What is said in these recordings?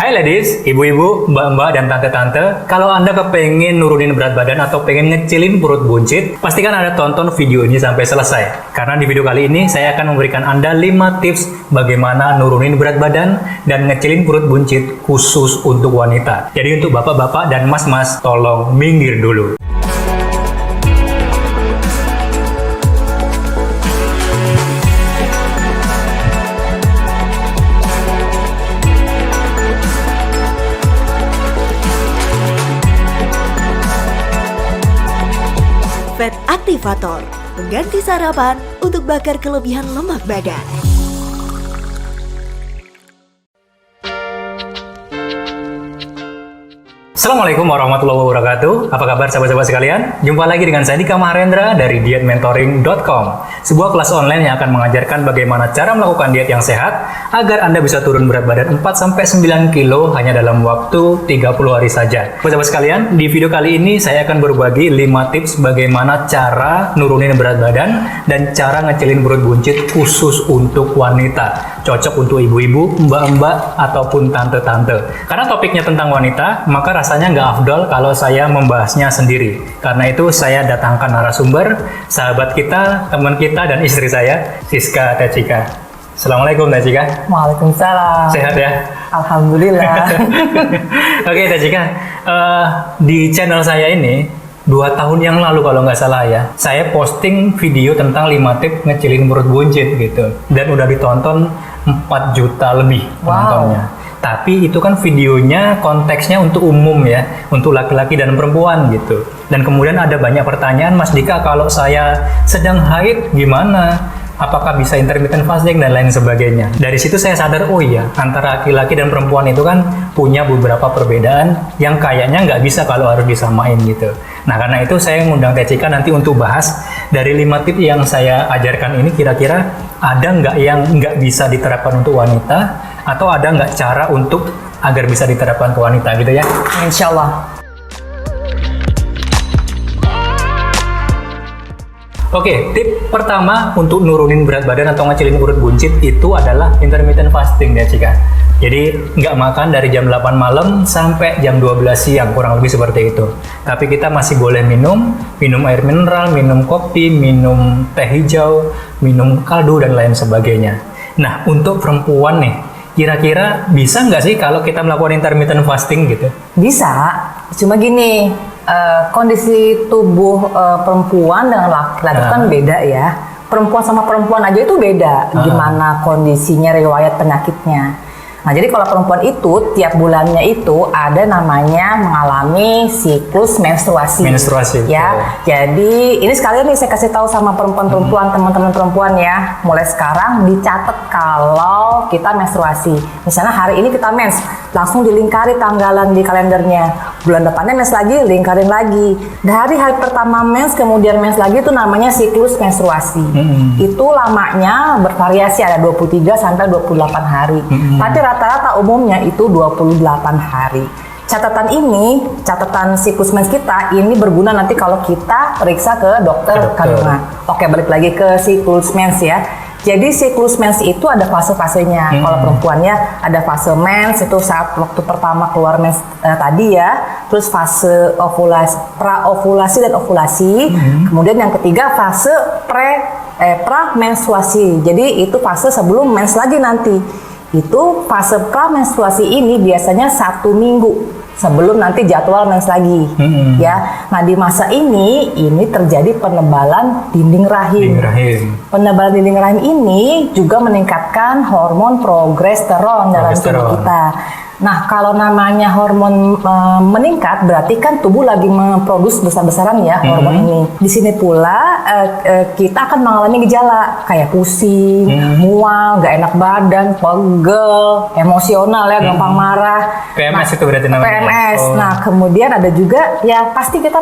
Hai ladies, ibu-ibu, mbak-mbak, dan tante-tante. Kalau Anda kepengen nurunin berat badan atau pengen ngecilin perut buncit, pastikan Anda tonton video ini sampai selesai. Karena di video kali ini, saya akan memberikan Anda 5 tips bagaimana nurunin berat badan dan ngecilin perut buncit khusus untuk wanita. Jadi untuk bapak-bapak dan mas-mas, tolong minggir dulu. Fat Activator, pengganti sarapan untuk bakar kelebihan lemak badan. Assalamualaikum warahmatullahi wabarakatuh. Apa kabar sahabat-sahabat sekalian? Jumpa lagi dengan saya Dika Maharendra dari dietmentoring.com, sebuah kelas online yang akan mengajarkan bagaimana cara melakukan diet yang sehat agar Anda bisa turun berat badan 4-9 kilo hanya dalam waktu 30 hari saja. Sahabat sekalian, di video kali ini saya akan berbagi 5 tips bagaimana cara nurunin berat badan dan cara ngecilin perut buncit khusus untuk wanita. Cocok untuk ibu-ibu, mbak-mbak, ataupun tante-tante. Karena topiknya tentang wanita, maka rasanya nggak afdol kalau saya membahasnya sendiri. Karena itu saya datangkan narasumber, sahabat kita, teman kita, dan istri saya, Siska Tecika. Assalamualaikum Tecika. Waalaikumsalam. Sehat ya? Alhamdulillah. Oke Tecika, di channel saya ini 2 tahun yang lalu kalau nggak salah ya, saya posting video tentang 5 tips ngecilin perut buncit gitu. Dan udah ditonton 4 juta lebih penontonnya. Tapi itu kan videonya konteksnya untuk umum ya, untuk laki-laki dan perempuan gitu. Dan kemudian ada banyak pertanyaan, Mas Dika, kalau saya sedang haid gimana? Apakah bisa intermittent fasting dan lain sebagainya. Dari situ saya sadar, oh iya, antara laki-laki dan perempuan itu kan punya beberapa perbedaan yang kayaknya nggak bisa kalau harus disamain gitu. Nah, karena itu saya ngundang Tecika nanti untuk bahas dari 5 tips yang saya ajarkan ini, kira-kira ada nggak yang nggak bisa diterapkan untuk wanita, atau ada nggak cara untuk agar bisa diterapkan ke wanita gitu ya? Insya Allah. Oke, tip pertama untuk nurunin berat badan atau ngecilin perut buncit itu adalah intermittent fasting ya Cika. Jadi nggak makan dari jam 8 malam sampai jam 12 siang, kurang lebih seperti itu. Tapi kita masih boleh minum air mineral, minum kopi, minum teh hijau, minum kaldu, dan lain sebagainya. Nah, untuk perempuan nih, kira-kira bisa nggak sih kalau kita melakukan intermittent fasting gitu? Bisa, cuma gini, kondisi tubuh perempuan dengan laki-laki kan beda ya. Perempuan sama perempuan aja itu beda, gimana kondisinya, riwayat penyakitnya. Nah, jadi kalau perempuan itu tiap bulannya itu ada namanya mengalami siklus menstruasi. Menstruasi. Ya. Jadi ini sekalian nih saya kasih tahu sama perempuan-perempuan, teman-teman perempuan ya. Mulai sekarang dicatat kalau kita menstruasi. Misalnya hari ini kita mens, langsung dilingkari tanggalan di kalendernya. Bulan depannya mens lagi, lingkarin lagi. Dari hari pertama mens kemudian mens lagi itu namanya siklus menstruasi. Itu lamanya bervariasi, ada 23 sampai 28 hari. Tapi rata-rata umumnya itu 28 hari. Catatan siklus mens kita ini berguna nanti kalau kita periksa ke dokter kandungan. Oke, balik lagi ke siklus mens ya. Jadi siklus mens itu ada fase-fasenya. Kalau perempuannya ada fase mens itu saat waktu pertama keluar mens tadi ya. Terus fase pra-ovulasi dan ovulasi. Kemudian yang ketiga fase pra-menstruasi. Jadi itu fase sebelum mens lagi nanti. Itu fase pra-menstruasi ini biasanya 1 minggu sebelum nanti jadwal mens lagi, ya. Nah, di masa ini terjadi penebalan dinding rahim. Penebalan dinding rahim ini juga meningkatkan hormon progesteron dalam tubuh kita. Nah, kalau namanya hormon meningkat, berarti kan tubuh lagi memproduksi besar-besaran ya hormon ini. Di sini pula kita akan mengalami gejala kayak pusing, mual, gak enak badan, pegel, emosional ya, gampang marah. PMS itu berarti namanya. PMS. Nah, kemudian ada juga ya pasti kita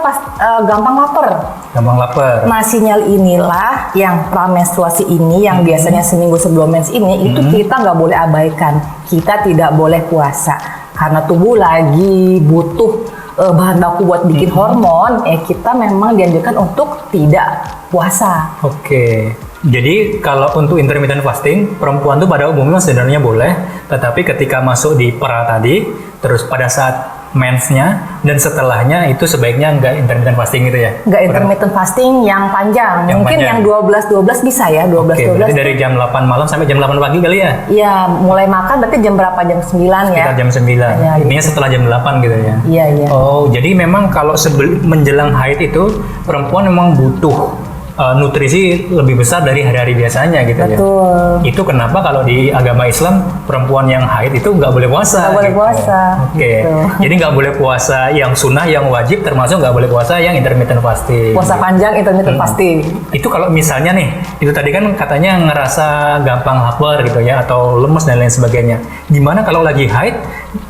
gampang lapar. Gampang lapar. Nah, sinyal inilah yang pramenstruasi ini yang biasanya seminggu sebelum mens ini itu kita nggak boleh abaikan. Kita tidak boleh puasa karena tubuh lagi butuh bahan baku buat bikin hormon, kita memang dianjurkan untuk tidak puasa. Oke. Jadi kalau untuk intermittent fasting, perempuan tuh pada umumnya sebenarnya boleh, tetapi ketika masuk di pra tadi, terus pada saat mensnya dan setelahnya itu sebaiknya nggak intermittent fasting gitu ya? Nggak intermittent fasting yang panjang. Yang Mungkin panjang. yang 12-12 bisa ya, 12-12. Oke, berarti dari jam 8 malam sampai jam 8 pagi kali ya? Iya, mulai makan berarti jam berapa? Jam 9 ya? Sekitar jam 9. Ya, Intinya setelah jam 8 gitu ya? Iya, iya. Oh, jadi memang kalau menjelang haid itu perempuan memang butuh nutrisi lebih besar dari hari-hari biasanya gitu ya? Betul. Itu kenapa kalau di agama Islam perempuan yang haid itu nggak boleh puasa? Nggak boleh gitu. puasa, Oke. gitu. Jadi nggak boleh puasa yang sunnah, yang wajib, termasuk nggak boleh puasa yang intermittent fasting. Puasa panjang intermittent fasting. Itu kalau misalnya nih, itu tadi kan katanya ngerasa gampang lapar gitu ya, atau lemes dan lain sebagainya. Gimana kalau lagi haid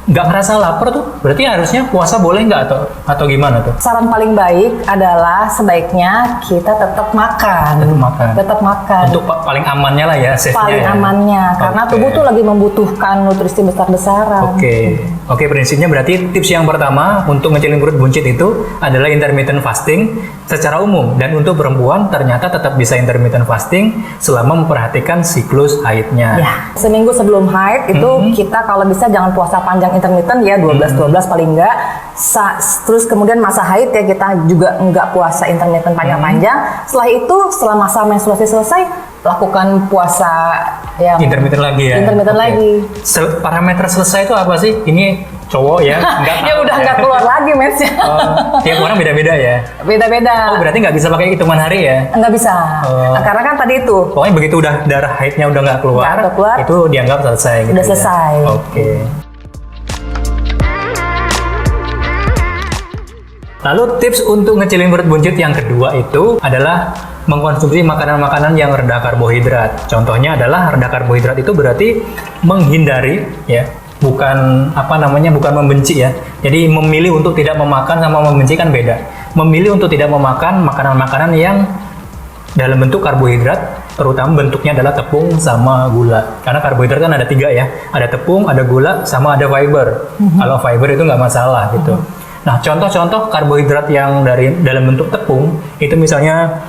nggak ngerasa lapar tuh? Berarti harusnya puasa boleh nggak atau gimana tuh? Saran paling baik adalah sebaiknya kita tetap makan. Tetap makan. Untuk paling amannya lah ya, safe-nya Paling ya. amannya, karena Oke. tubuh tuh lagi membutuhkan nutrisi besar-besaran. Oke, prinsipnya berarti tips yang pertama untuk ngecilin perut buncit itu adalah intermittent fasting secara umum, dan untuk perempuan ternyata tetap bisa intermittent fasting selama memperhatikan siklus haidnya. Ya, seminggu sebelum haid itu kita kalau bisa jangan puasa panjang intermittent ya, 12-12 paling enggak. Terus kemudian masa haid ya kita juga enggak puasa intermittent panjang-panjang. Setelah itu, setelah masa menstruasi selesai, lakukan puasa yang Intermittent lagi ya. Intermittent Oke. lagi. Parameter selesai itu apa sih? Ini cowok ya? Ya udah nggak keluar lagi mensnya. Tiap orang beda-beda ya. Beda-beda. Oh, berarti nggak bisa pakai hitungan hari ya? Nggak bisa. Oh. Nah, karena kan tadi itu Pokoknya begitu udah darah haidnya udah nggak keluar, Nggak keluar, itu dianggap selesai gitu. udah ya? selesai. Oke. Lalu tips untuk ngecilin perut buncit yang kedua itu adalah mengkonsumsi makanan-makanan yang rendah karbohidrat. Contohnya adalah rendah karbohidrat itu berarti menghindari ya, bukan bukan membenci ya. Jadi memilih untuk tidak memakan sama membenci kan beda. Memilih untuk tidak memakan makanan-makanan yang dalam bentuk karbohidrat, terutama bentuknya adalah tepung sama gula. Karena karbohidrat kan ada 3 ya, ada tepung, ada gula, sama ada fiber. Kalau fiber itu nggak masalah gitu. Nah, contoh-contoh karbohidrat yang dalam bentuk tepung itu misalnya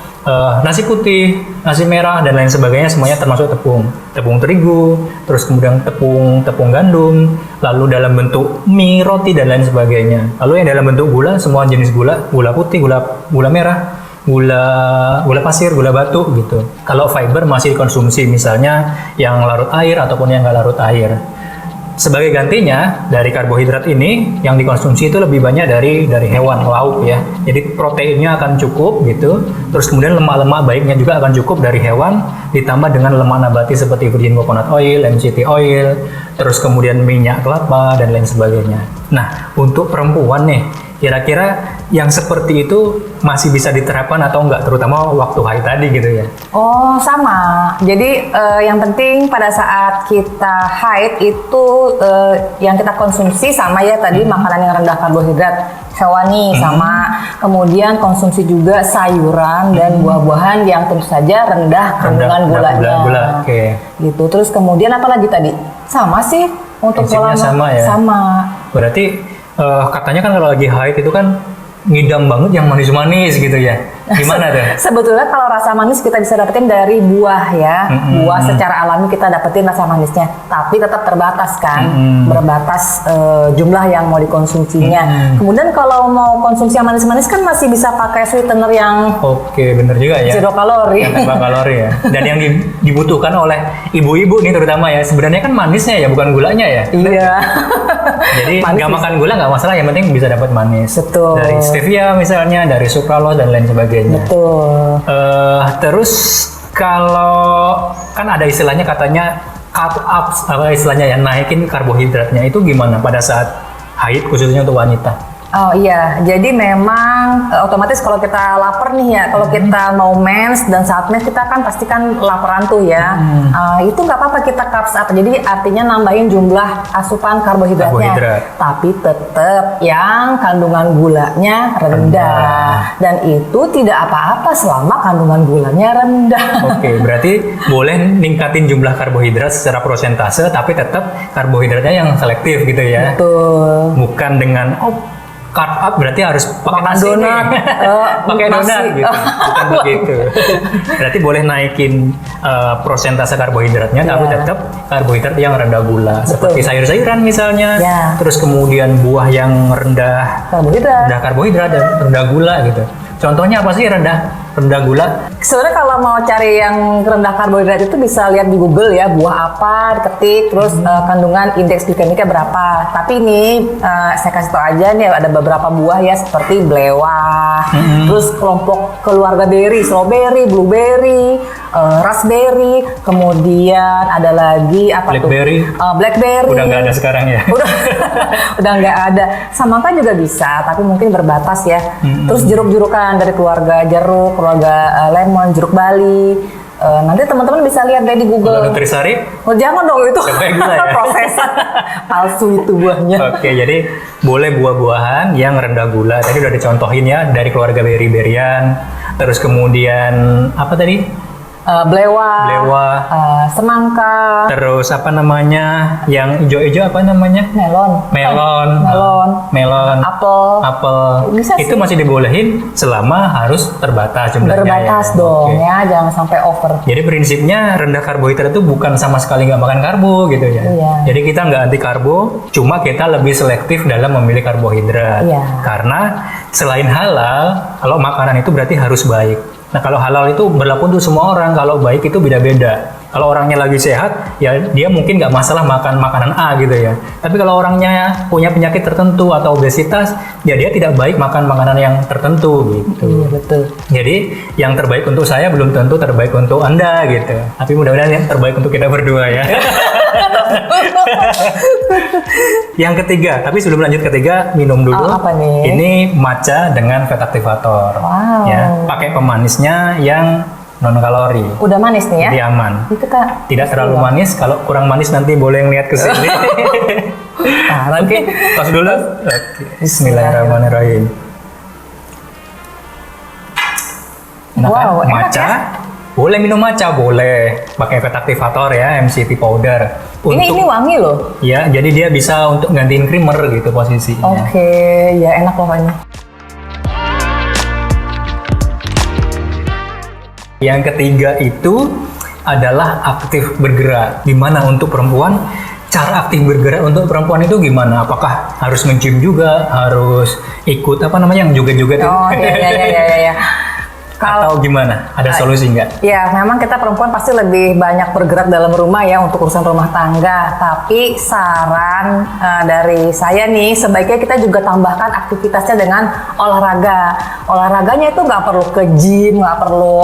nasi putih, nasi merah dan lain sebagainya, semuanya termasuk tepung. Tepung terigu, terus kemudian tepung gandum, lalu dalam bentuk mie, roti dan lain sebagainya. Lalu yang dalam bentuk gula, semua jenis gula, gula putih, gula merah, gula pasir, gula batu gitu. Kalau fiber masih dikonsumsi misalnya yang larut air ataupun yang nggak larut air. Sebagai gantinya dari karbohidrat ini yang dikonsumsi itu lebih banyak dari hewan, lauk ya. Jadi proteinnya akan cukup gitu. Terus kemudian lemak-lemak baiknya juga akan cukup dari hewan, ditambah dengan lemak nabati seperti virgin coconut oil, MCT oil, terus kemudian minyak kelapa dan lain sebagainya. Nah, untuk perempuan nih, kira-kira yang seperti itu masih bisa diterapkan atau enggak, terutama waktu haid tadi gitu ya? Oh, sama. Jadi yang penting pada saat kita haid itu yang kita konsumsi sama ya tadi, makanan yang rendah karbohidrat hewani, sama kemudian konsumsi juga sayuran dan buah-buahan yang tentu saja rendah kandungan gulanya. Gula. Oke. Gitu. Terus kemudian apa lagi tadi? Sama sih untuk Prinsipnya pola sama ya? Sama. Berarti katanya kan kalau lagi haid itu kan ngidam banget yang manis-manis gitu ya. Gimana tuh? Sebetulnya kalau rasa manis kita bisa dapetin dari buah ya. Buah secara alami kita dapetin rasa manisnya. Tapi tetap terbatas kan. Berbatas jumlah yang mau dikonsumsinya. Kemudian kalau mau konsumsi yang manis-manis kan masih bisa pakai sweetener yang Oke, bener juga ya. zero kalori. Yang tanpa kalori ya. Dan yang dibutuhkan oleh ibu-ibu nih terutama ya. Sebenarnya kan manisnya ya, bukan gulanya ya. Iya. Jadi Manis nggak sih. makan gula nggak masalah, yang penting bisa dapat manis. Betul. Dari stevia misalnya, dari sucralose dan lain sebagainya. Betul. Terus kalau kan ada istilahnya katanya cut up, apa istilahnya ya, naikin karbohidratnya, itu gimana pada saat haid khususnya untuk wanita? Oh iya, jadi memang otomatis kalau kita lapar nih ya, kalau kita mau mens dan saat mens kita kan pasti kan laparan tuh ya. Itu nggak apa-apa kita cups up, jadi artinya nambahin jumlah asupan karbohidratnya. Tapi tetap yang kandungan gulanya rendah. Dan itu tidak apa-apa selama kandungan gulanya rendah. Oke, berarti boleh ningkatin jumlah karbohidrat secara persentase, tapi tetap karbohidratnya yang selektif gitu ya. Betul. Bukan dengan carb up berarti harus pakai Makan nasi donat, nih. Pakai nasi. donat gitu. Bukan begitu. Berarti boleh naikin prosentase karbohidratnya, tapi tetap karbohidrat yang rendah gula, seperti sayur-sayuran misalnya. Ya. Terus kemudian buah yang rendah karbohidrat dan rendah gula gitu. Contohnya apa sih rendah gula? Sebenarnya kalau mau cari yang rendah karbohidrat itu bisa lihat di Google ya, buah apa, diketik, terus kandungan indeks glikemiknya berapa. Tapi ini saya kasih tau aja nih, ada beberapa buah ya seperti belewah, terus kelompok keluarga berry, strawberry, blueberry, raspberry, kemudian ada lagi apa Blackberry. tuh? Blackberry. Udah nggak ada sekarang ya? Udah nggak ada. Semangka juga bisa, tapi mungkin berbatas ya. Terus jeruk-jerukan dari keluarga jeruk, keluarga lemon, jeruk Bali. Nanti teman-teman bisa lihat deh di Google. Kalau Nutrisari? Oh jangan dong, itu Sampai gula ya? prosesan palsu itu buahnya. Oke, jadi boleh buah-buahan yang rendah gula. Tadi udah dicontohin ya, dari keluarga beri-berian. Terus kemudian apa tadi? Belewah, semangka, Terus apa namanya? Yang hijau-hijau apa namanya? Melon. Apel. Bisa Itu sih. masih dibolehin selama harus terbatas jumlahnya. berbatas ya. dong Oke. ya, jangan sampai over. Jadi prinsipnya rendah karbohidrat itu bukan sama sekali nggak makan karbo gitu ya. Iya. Jadi kita nggak anti karbo, cuma kita lebih selektif dalam memilih karbohidrat. Iya. Karena selain halal, kalau makanan itu berarti harus baik. Nah kalau halal itu berlaku untuk semua orang, kalau baik itu beda-beda. Kalau orangnya lagi sehat, ya dia mungkin nggak masalah makan makanan A gitu ya. Tapi kalau orangnya punya penyakit tertentu atau obesitas, ya dia tidak baik makan makanan yang tertentu gitu. Iya betul. Jadi yang terbaik untuk saya belum tentu terbaik untuk Anda gitu. Tapi mudah-mudahan yang terbaik untuk kita berdua ya. Yang ketiga, tapi sebelum lanjut ketiga, minum dulu. Apa nih? Ini matcha dengan fat aktivator. Wow. Ya, pakai pemanisnya yang non kalori. Udah manis nih ya? Jadi aman. Itu Kak. Tidak terlalu manis. Kalau kurang manis nanti boleh ngeliat ke sini. Oke, tos dulu. Oke. Bismillahirrahmanirrahim. Enak kan? Wow, enak Matcha. ya? Boleh minum matcha, boleh. Pakai fat aktivator ya, MCT powder. Ini wangi loh. Ya, jadi dia bisa untuk gantiin creamer gitu posisinya. Oke, ya enak pokoknya. Yang ketiga itu adalah aktif bergerak. Gimana untuk perempuan? Cara aktif bergerak untuk perempuan itu gimana? Apakah harus nge-gym juga? Harus ikut apa namanya yang juga-juga tuh? Oh iya. Atau gimana? Ada solusi nggak? Ya, memang kita perempuan pasti lebih banyak bergerak dalam rumah ya untuk urusan rumah tangga. Tapi saran dari saya nih, sebaiknya kita juga tambahkan aktivitasnya dengan olahraga. Olahraganya itu nggak perlu ke gym, nggak perlu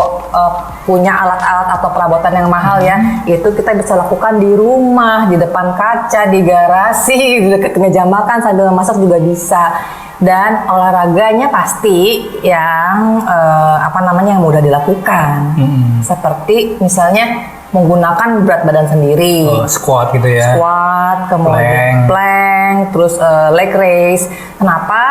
punya alat-alat atau perabotan yang mahal ya. Itu kita bisa lakukan di rumah, di depan kaca, di garasi, di dekat meja makan sambil masak juga bisa. Dan olahraganya pasti yang yang mudah dilakukan, seperti misalnya menggunakan berat badan sendiri, Squat gitu ya? squat, kemudian plank, terus leg raise. Kenapa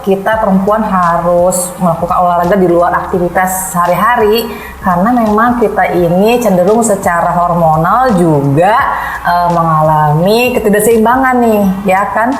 kita perempuan harus melakukan olahraga di luar aktivitas sehari-hari? Karena memang kita ini cenderung secara hormonal juga mengalami ketidakseimbangan nih, ya kan?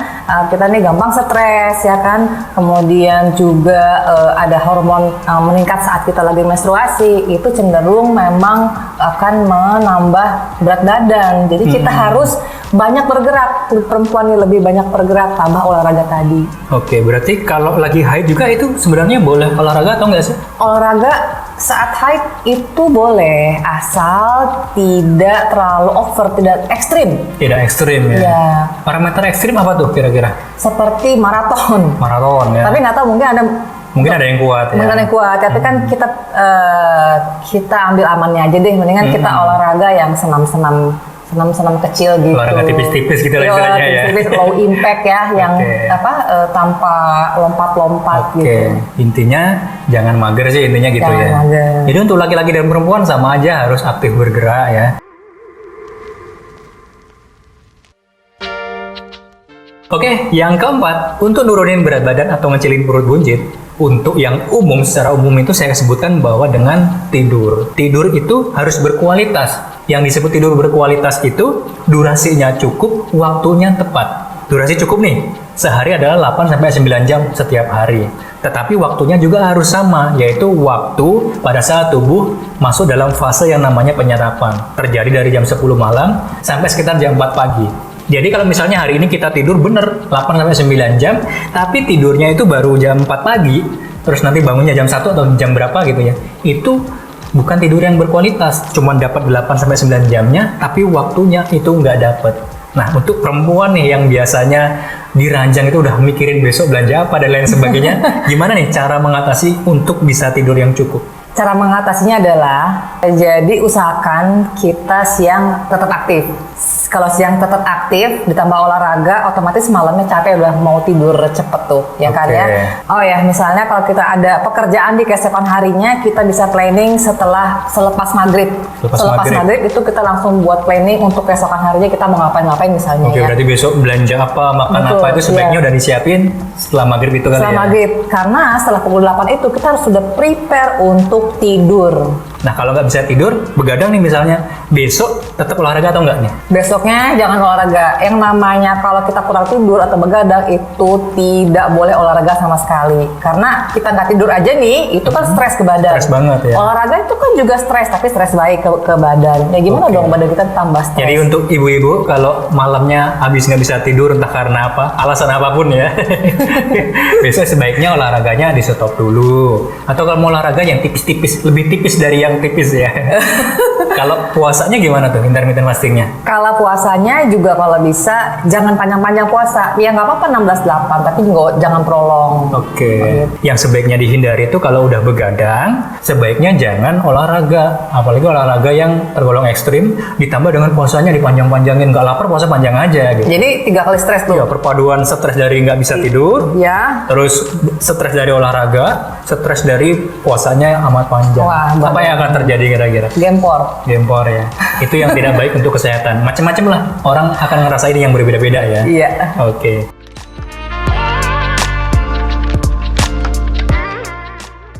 Kita nih gampang stres, ya kan? Kemudian juga ada hormon meningkat saat kita lagi menstruasi, itu cenderung memang akan menambah berat badan. Jadi kita harus banyak bergerak, perempuan ini lebih banyak bergerak, tambah olahraga tadi. Oke, berarti kalau lagi haid juga itu sebenarnya boleh olahraga atau enggak sih? Olahraga saat haid itu boleh, asal tidak terlalu over, tidak ekstrim. Tidak ekstrim ya? Ya. Parameter ekstrim apa tuh kira-kira? Seperti maraton. Maraton ya? Tapi nggak tahu, mungkin ada yang kuat ya? mungkin ada yang kuat, tapi kan kita ambil amannya aja deh. Mendingan kita olahraga yang senam-senam kecil gitu. Olahraga tipis-tipis gitu lah istilahnya ya. Tipis, low impact ya, yang tanpa lompat-lompat gitu. Intinya jangan mager sih intinya gitu Jangan ya. mager. Jadi untuk laki-laki dan perempuan sama aja harus aktif bergerak ya. Oke, yang keempat, untuk nurunin berat badan atau ngecilin perut buncit, untuk yang umum, secara umum itu saya sebutkan bahwa dengan tidur. Tidur itu harus berkualitas. Yang disebut tidur berkualitas itu durasinya cukup, waktunya tepat. durasi cukup nih. Sehari adalah 8-9 jam setiap hari. Tetapi waktunya juga harus sama, yaitu waktu pada saat tubuh masuk dalam fase yang namanya penyerapan. Terjadi dari jam 10 malam sampai sekitar jam 4 pagi. Jadi kalau misalnya hari ini kita tidur bener 8-9 jam, tapi tidurnya itu baru jam 4 pagi, terus nanti bangunnya jam 1 atau jam berapa gitu ya, itu bukan tidur yang berkualitas, cuma dapat 8-9 jamnya, tapi waktunya itu nggak dapat. Nah, untuk perempuan nih yang biasanya diranjang itu udah mikirin besok belanja apa dan lain sebagainya, gimana nih cara mengatasi untuk bisa tidur yang cukup? Cara mengatasinya adalah, jadi usahakan kita siang tetap aktif. Kalau siang tetap aktif, ditambah olahraga, otomatis malamnya capek udah mau tidur cepet tuh, ya kan ya. Oh ya, misalnya kalau kita ada pekerjaan di keesokan harinya, kita bisa planning selepas maghrib. Selepas maghrib itu kita langsung buat planning untuk keesokan harinya kita mau ngapain misalnya. Oke, berarti besok belanja apa, makan Betul, apa itu sebaiknya udah disiapin setelah maghrib itu kali ya? Setelah maghrib, karena setelah pukul 8 itu kita harus sudah prepare untuk tidur. Nah, kalau nggak bisa tidur, begadang nih misalnya, besok tetap olahraga atau nggak nih? Besoknya jangan olahraga. Yang namanya kalau kita kurang tidur atau begadang itu tidak boleh olahraga sama sekali. Karena kita nggak tidur aja nih, itu kan stres ke badan. Stres banget ya. Olahraga itu kan juga stres, tapi stres baik ke badan. Ya gimana dong badan kita tambah stres. Jadi untuk ibu-ibu kalau malamnya habis nggak bisa tidur entah karena apa, alasan apapun ya, besok sebaiknya olahraganya di stop dulu. Atau kalau mau olahraga yang tipis-tipis, lebih tipis dari yang tipis ya. Kalau puasanya gimana tuh intermittent fastingnya? Kalau puasanya juga kalau bisa jangan panjang-panjang puasa. Ya nggak apa-apa 16-8, tapi jangan prolong. Oke. Yang sebaiknya dihindari itu kalau udah begadang, sebaiknya jangan olahraga. Apalagi olahraga yang tergolong ekstrim, ditambah dengan puasanya dipanjang-panjangin. Nggak lapar, puasa panjang aja gitu. Jadi 3 kali stres tuh. Ya, perpaduan stres dari nggak bisa tidur, Ya. terus stres dari olahraga, stres dari puasanya amat panjang. Wah, apa yang akan terjadi kira-kira? Gempor ya. Itu yang tidak baik untuk kesehatan. Macam-macam lah. Orang akan ngerasain yang berbeda-beda ya. Iya. Oke.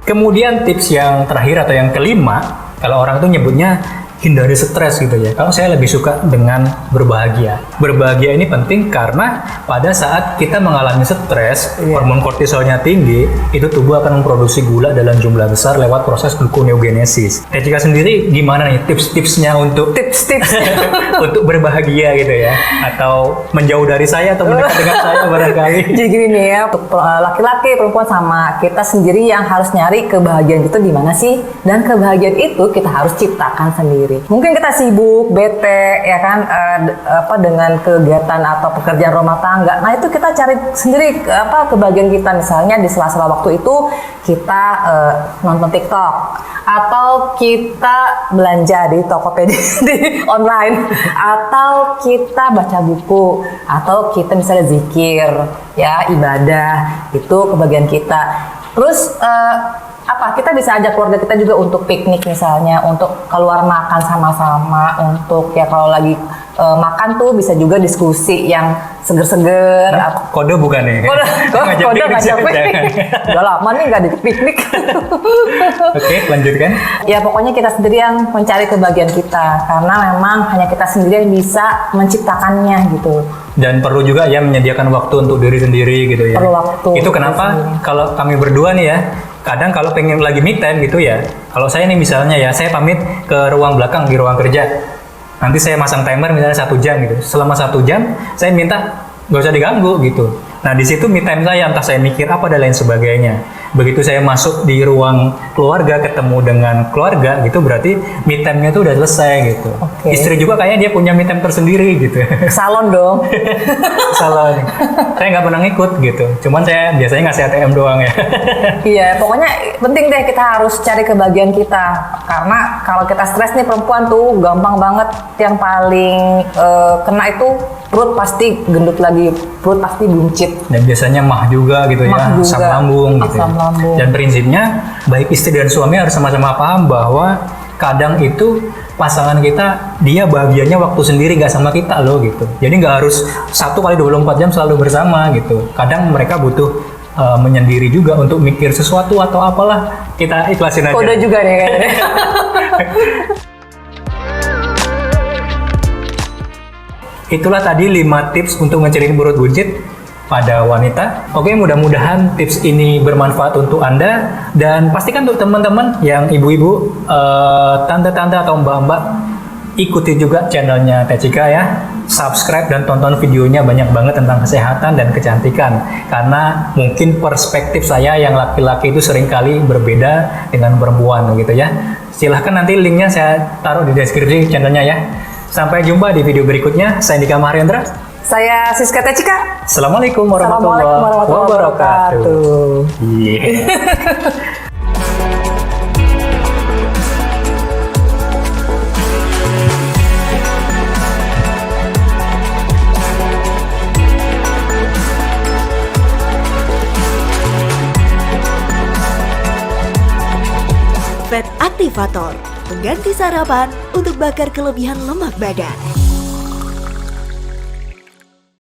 Kemudian tips yang terakhir atau yang kelima, kalau orang itu nyebutnya hindari stres gitu ya. Kalau saya lebih suka dengan berbahagia. Berbahagia ini penting karena pada saat kita mengalami stres, hormon kortisolnya tinggi, itu tubuh akan memproduksi gula dalam jumlah besar lewat proses gluconeogenesis. Jika sendiri gimana nih tips-tipsnya untuk untuk berbahagia gitu ya? Atau menjauh dari saya atau mendekat dengan saya barangkali? Jadi gini nih ya, untuk laki-laki, perempuan sama kita sendiri yang harus nyari kebahagiaan itu di mana sih? Dan kebahagiaan itu kita harus ciptakan sendiri. Mungkin kita sibuk, bete, ya kan, dengan kegiatan atau pekerjaan rumah tangga. Nah itu kita cari sendiri kebahagiaan kita. Misalnya di sela-sela waktu itu kita nonton TikTok atau kita belanja di Tokopedia di online atau kita baca buku atau kita misalnya zikir, ya ibadah, itu kebahagiaan kita. Terus kita bisa ajak keluarga kita juga untuk piknik misalnya, untuk keluar makan sama-sama, untuk ya kalau lagi makan tuh bisa juga diskusi yang seger-seger. Kode bukan nih? Kode ngajak piknik. Udah lama nih nggak di piknik. Oke, lanjutkan. Ya pokoknya kita sendiri yang mencari kebahagiaan kita, karena memang hanya kita sendiri yang bisa menciptakannya gitu. Dan perlu juga ya menyediakan waktu untuk diri sendiri gitu ya. Perlu waktu. Itu kenapa kalau kami berdua nih ya, kadang kalau pengen lagi me time gitu ya, kalau saya nih misalnya ya, saya pamit ke ruang belakang di ruang kerja, nanti saya masang timer misalnya 1 jam gitu, selama 1 jam saya minta nggak usah diganggu gitu. Nah di situ me time saya, entah saya mikir apa dan lain sebagainya. Begitu saya masuk di ruang keluarga, ketemu dengan keluarga gitu, berarti me time-nya itu udah selesai gitu. Okay. Istri juga kayaknya dia punya me time tersendiri gitu. Salon dong. Salon. Saya nggak pernah ngikut gitu. Cuman saya biasanya ngasih ATM doang ya. Iya, pokoknya penting deh kita harus cari kebahagiaan kita. Karena kalau kita stres nih perempuan tuh gampang banget, yang paling kena itu perut pasti gendut lagi, perut pasti buncit. Dan biasanya mah juga gitu ya, asam lambung gitu. Asam lambung. Dan prinsipnya baik istri dan suami harus sama-sama paham bahwa kadang itu pasangan kita dia bahagianya waktu sendiri nggak sama kita loh gitu. Jadi nggak harus 1 kali 24 jam selalu bersama gitu. Kadang mereka butuh menyendiri juga untuk mikir sesuatu atau apalah, kita ikhlasin aja. Kode juga nih kayaknya. itulah tadi 5 tips untuk ngecilin perut buncit pada wanita. Oke, mudah-mudahan tips ini bermanfaat untuk Anda, dan pastikan untuk teman-teman yang ibu-ibu, tante-tante atau mbak-mbak, ikuti juga channelnya Teh Cika ya. Subscribe dan tonton videonya, banyak banget tentang kesehatan dan kecantikan. Karena mungkin perspektif saya yang laki-laki itu seringkali berbeda dengan perempuan gitu ya. Silahkan nanti linknya saya taruh di deskripsi channelnya ya. Sampai jumpa di video berikutnya. Saya Dika Mahendra. Saya Siska Teh Cika. Assalamualaikum warahmatullahi Assalamualaikum warahmatullahi wabarakatuh. Yeah. Fat Activator, pengganti sarapan untuk bakar kelebihan lemak badan.